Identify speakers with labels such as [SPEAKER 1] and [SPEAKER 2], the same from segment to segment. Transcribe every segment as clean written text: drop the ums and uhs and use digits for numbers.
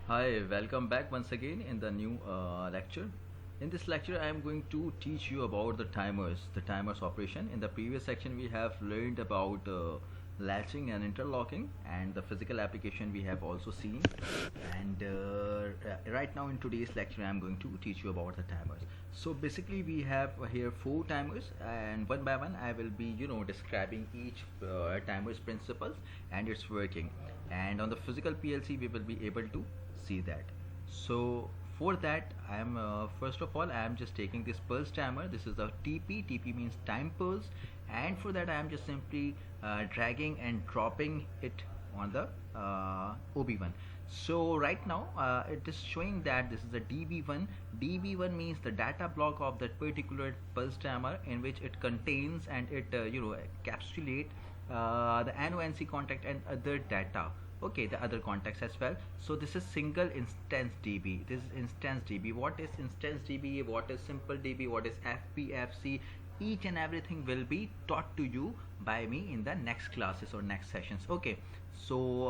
[SPEAKER 1] Hi, welcome back once again in the new lecture. In this lecture, I am going to teach you about the timers operation. In the previous section, we have learned about latching and interlocking, and the physical application we have also seen. And right now in today's lecture, I am going to teach you about the timers. So basically, we have here 4 timers, and one by one, I will be describing each timer's principles and its working. And on the physical PLC, we will be able to see that. So for that, I am first of all I am just taking this pulse timer. This is the TP means time pulse, and for that I am just simply dragging and dropping it on the OB1. So right now it is showing that this is the DB1. DB1 means the data block of that particular pulse timer, in which it contains and it encapsulate the NONC contact and other data. Okay, the other contacts as well. So this is single instance DB. This is instance DB. What is instance DB? What is simple DB? What is FPFC? Each and everything will be taught to you by me in the next classes or next sessions. Okay, so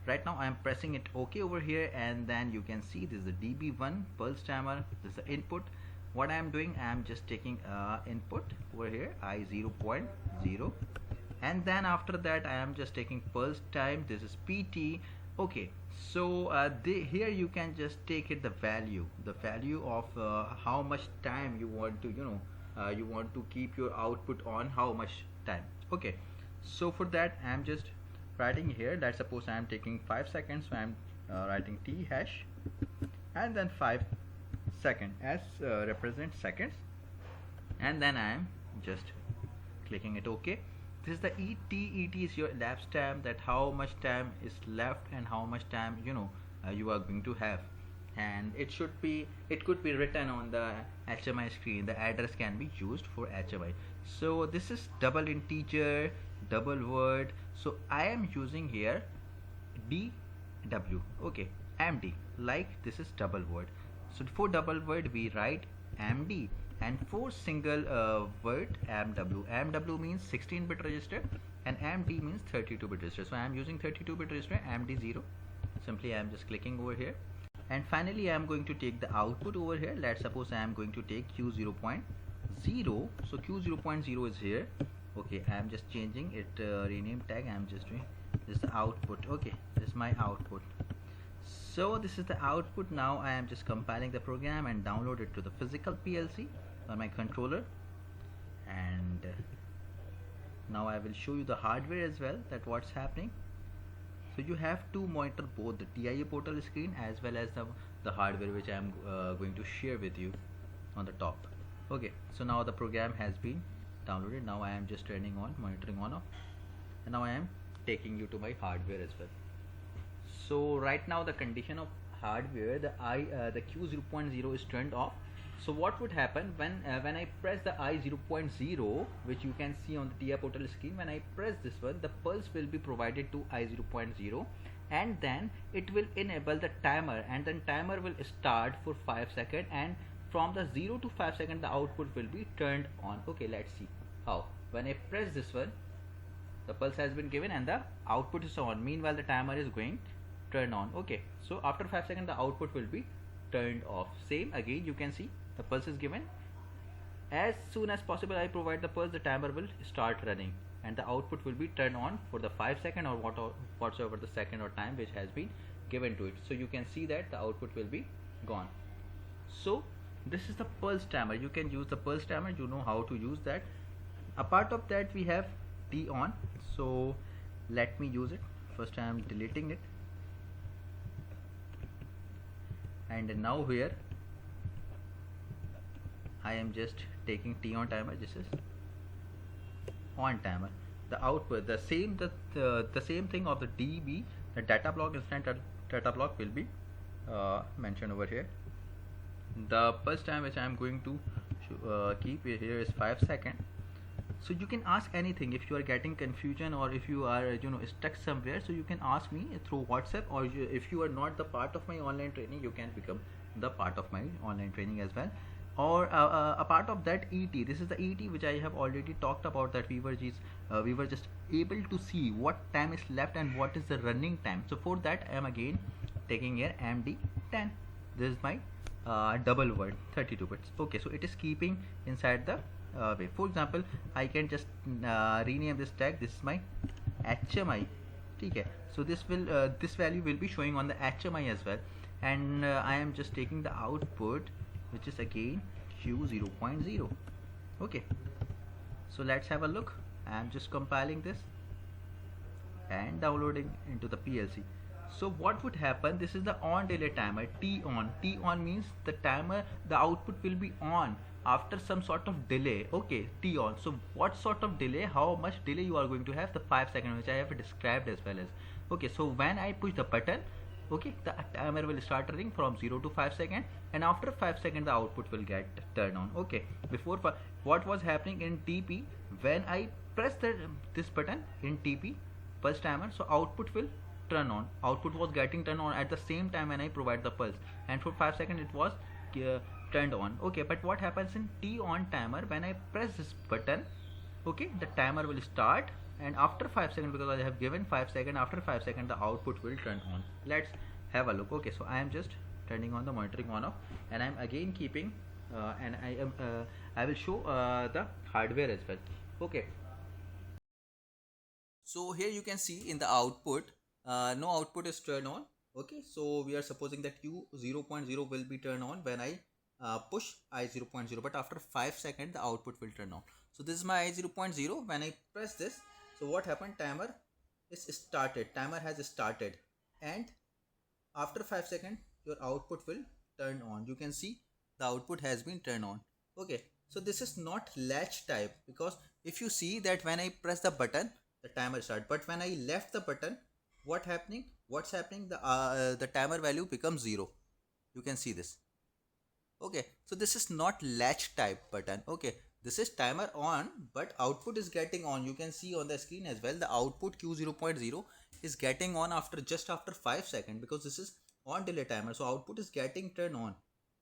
[SPEAKER 1] right now I am pressing it OK over here, and then you can see this is the DB1 pulse timer. This is the input. What I am doing, I am just taking input over here, I 0.0, and then after that I am just taking pulse time. This is PT. Okay, so here you can just take it the value of how much time you want to you want to keep your output on how much time. Okay, so for that I am just writing here. Let's suppose I am taking 5 seconds, so I am writing T hash and then 5 second as represent seconds, and then I am just clicking it OK. This is the ET is your elapsed time, that how much time is left and how much time you are going to have. And it could be written on the HMI screen. The address can be used for HMI. So this is double integer, double word. So I am using here DW. Okay, MD, like this is double word. So for double word we write MD, and for single word MW. MW means 16-bit register and MD means 32-bit register. So I am using 32-bit register, MD0. Simply I am just clicking over here, and finally I am going to take the output over here. Let's suppose I am going to take Q0.0. So Q0.0 is here. Okay, I am just changing it, rename tag. I am just doing this is the output. Okay, this is my output. So this is the output. Now I am just compiling the program and download it to the physical PLC on my controller, and now I will show you the hardware as well, that what's happening. So you have to monitor both the TIA portal screen as well as the hardware, which I am going to share with you on the top. Okay, so now the program has been downloaded. Now I am just turning on, monitoring on off, and now I am taking you to my hardware as well. So right now the condition of hardware, the Q0.0 is turned off. So what would happen when I press the I0.0, which you can see on the TIA portal screen? When I press this one, the pulse will be provided to I0.0, and then it will enable the timer, and then timer will start for 5 seconds, and from the 0 to 5 seconds the output will be turned on. Okay, let's see how. When I press this one, the pulse has been given and the output is on. Meanwhile the timer is going turn on. Okay, so after 5 seconds the output will be turned off. Same again, you can see the pulse is given. As soon as possible I provide the pulse, the timer will start running and the output will be turned on for the 5 second or whatsoever the second or time which has been given to it. So you can see that the output will be gone. So this is the pulse timer. You can use the pulse timer, you know how to use that. Apart of that we have T on. So let me use it. First I am deleting it, and now here I am just taking T on timer. This is on timer. The output, the same thing of the DB, the data block, instant data block will be mentioned over here. The pulse time which I am going to keep here is 5 seconds. So you can ask anything if you are getting confusion, or if you are stuck somewhere, so you can ask me through WhatsApp, or if you are not the part of my online training, you can become the part of my online training as well. Or a part of that ET, this is the ET which I have already talked about, that we were just able to see what time is left and what is the running time. So for that I am again taking here MD10. This is my double word 32 bits. Okay, so it is keeping inside the way. For example, I can just rename this tag. This is my HMI. Okay, so this value will be showing on the HMI as well, and I am just taking the output, which is again Q0.0. Okay, so let's have a look. I am just compiling this and downloading into the PLC. So what would happen, this is the on delay timer, T on means the timer, the output will be on after some sort of delay. Okay, T on. So what sort of delay, how much delay you are going to have? The 5 seconds, which I have described as well as. Okay, so when I push the button, okay, the timer will start running from 0 to 5 seconds, and after 5 seconds the output will get turned on. Okay, before, what was happening in TP, when I press this button in TP pulse timer, so output will turn on. Output was getting turned on at the same time when I provide the pulse, and for 5 seconds it was turned on. Okay, but what happens in T on timer, when I press this button, okay, the timer will start, and after 5 seconds, because I have given 5 seconds, after 5 seconds the output will turn on. Let's have a look. Okay, so I am just turning on the monitoring on off, and I am again keeping and I will show the hardware as well. Okay, so here you can see in the output no output is turned on. Okay, so we are supposing that Q0.0 will be turned on when I push I0.0, but after 5 seconds the output will turn on. So this is my I0.0. When I press this, so what happened, timer is started, timer has started, and after 5 seconds your output will turn on. You can see the output has been turned on. Okay, so this is not latch type, because if you see that when I press the button the timer start, but when I left the button, what's happening, the timer value becomes 0. You can see this. Okay, so this is not latch type button. Okay, this is timer on, but output is getting on. You can see on the screen as well, the output Q0.0 is getting on just after 5 seconds, because this is on delay timer, so output is getting turned on.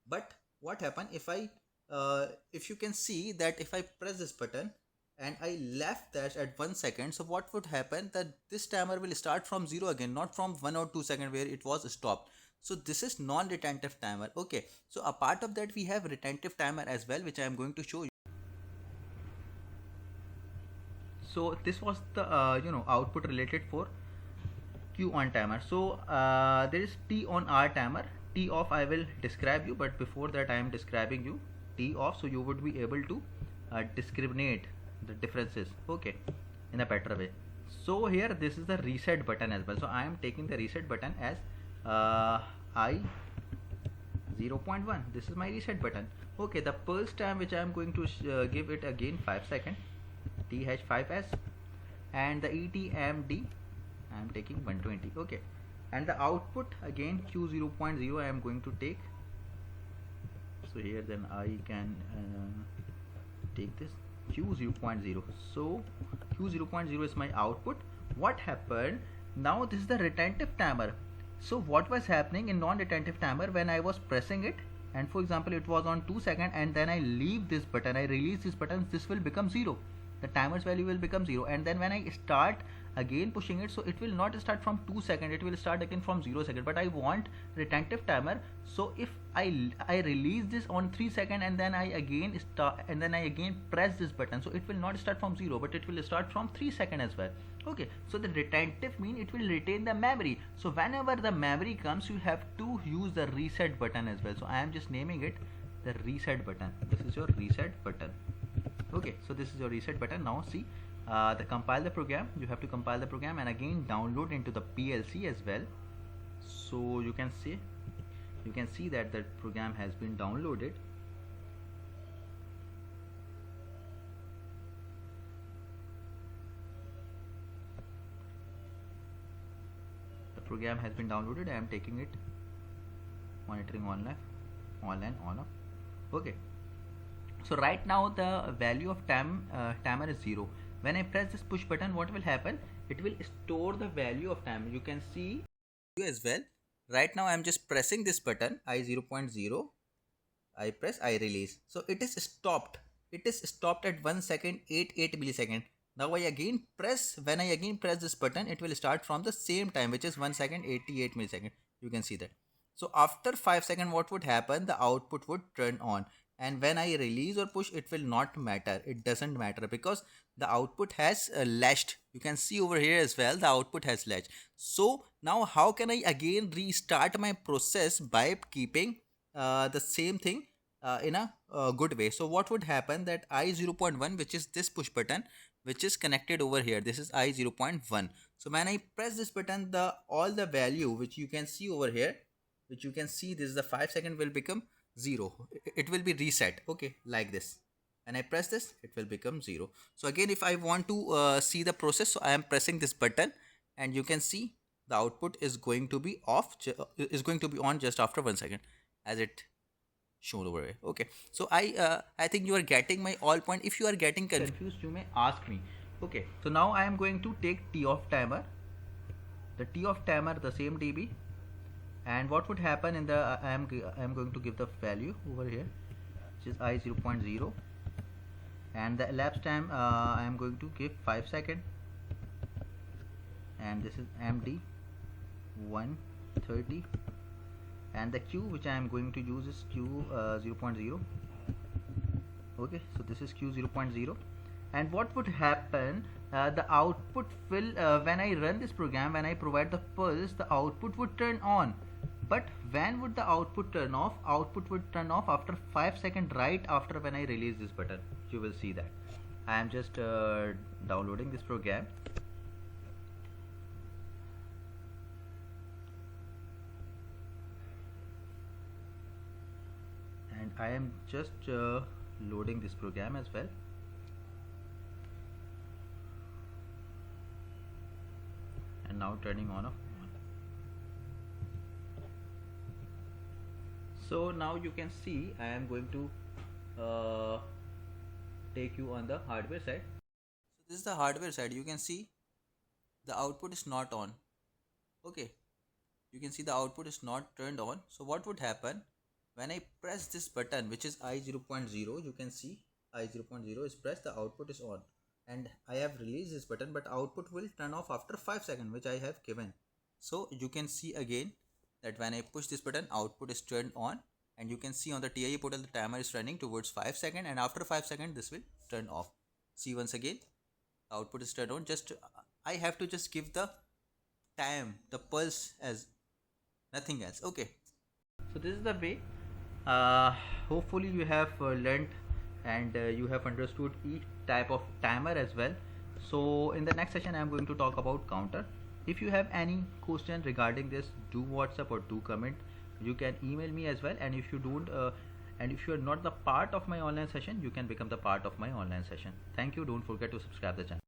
[SPEAKER 1] But what happen if you can see that if I press this button and I left that at 1 second, so what would happen, that this timer will start from 0 again, not from 1 or 2 seconds where it was stopped. So this is non-retentive timer. Okay, so a part of that we have retentive timer as well, which I am going to show you. So this was the output related for Q on timer. So there is T on R timer. T off I will describe you, but before that I am describing you T off, so you would be able to discriminate the differences, okay, in a better way. So here this is the reset button as well. So I am taking the reset button as I 0.1. This is my reset button. Okay, the pulse time which I am going to give it again 5 seconds, TH5S, and the ETMD I am taking 120. Okay, and the output again Q0.0 I am going to take. So here then I can take this Q0.0. so Q0.0 is my output. What happened now, this is the retentive timer. So what was happening in non-retentive timer, when I was pressing it, and for example it was on 2 seconds, and then I leave this button, I release this button, this will become 0. The timer's value will become 0, and then when I start again pushing it, so it will not start from 2 seconds, it will start again from 0 second. But I want retentive timer, so if I release this on 3 seconds and then I again start, and then I again press this button, so it will not start from 0, but it will start from 3 seconds as well. Okay, so the retentive mean it will retain the memory. So whenever the memory comes, you have to use the reset button as well. So I am just naming it the reset button. This is your reset button. Okay, so this is your reset button. Now see, compile the program. You have to compile the program and again download into the PLC as well. So you can see that the program has been downloaded. The program has been downloaded. I am taking it, monitoring online, on off. Okay. So right now the value of timer is 0. When I press this push button, what will happen? It will store the value of timer. You can see as well. Right now I am just pressing this button, I 0.0. I press, I release. So it is stopped. It is stopped at 1 second 88 millisecond. Now I again press. When I again press this button, it will start from the same time, which is 1 second 88 millisecond.
[SPEAKER 2] You can see that. So after 5 seconds, what would happen? The output would turn on. And when I release or push, it will not matter. It doesn't matter because the output has latched. You can see over here as well, the output has latched. So now how can I again restart my process by keeping the same thing in a good way? So what would happen, that I0.1, which is this push button, which is connected over here, this is I0.1. So when I press this button, the all the value which you can see over here, which you can see, this is the 5 second, will become 0. It will be reset, okay, like this. When I press this, it will become 0. So again, if I want to see the process, so I am pressing this button, and you can see the output is going to be off, is going to be on just after 1 second, as it shown over here. Okay, so I think you are getting my all point. If you are getting confused,
[SPEAKER 1] You may ask me. Okay, so now I am going to take TOF timer, the TOF timer, the same dB, and what would happen in the I am going to give the value over here, which is I0.0, and the elapsed time I am going to give 5 second, and this is MD 130, and the Q which I am going to use is Q 0.0. Okay, so this is Q 0.0, and what would happen, the output will when I run this program, when I provide the pulse, the output would turn on. But when would the output turn off? Output would turn off after 5 seconds, right after when I release this button. You will see that. I am just downloading this program. And I am just loading this program as well. And now turning on. So now you can see I am going to take you on the hardware side.
[SPEAKER 2] so this is the hardware side. You can see the output is not on. Okay, you can see the output is not turned on. So what would happen when I press this button, which is I0.0? You can see I0.0 is pressed, the output is on, and I have released this button, but output will turn off after 5 seconds, which I have given. So you can see again that when I push this button, output is turned on, and you can see on the TIA portal the timer is running towards 5 seconds, and after 5 seconds this will turn off. See, once again the output is turned on. Just I have to just give the time, the pulse, as nothing else. Okay,
[SPEAKER 1] So this is the way. Hopefully you have learned and you have understood each type of timer as well. So in the next session I am going to talk about counter. If you have any question regarding this, do WhatsApp or do comment. You can email me as well, and if you don't and if you are not the part of my online session, you can become the part of my online session. Thank you. Don't forget to subscribe the channel.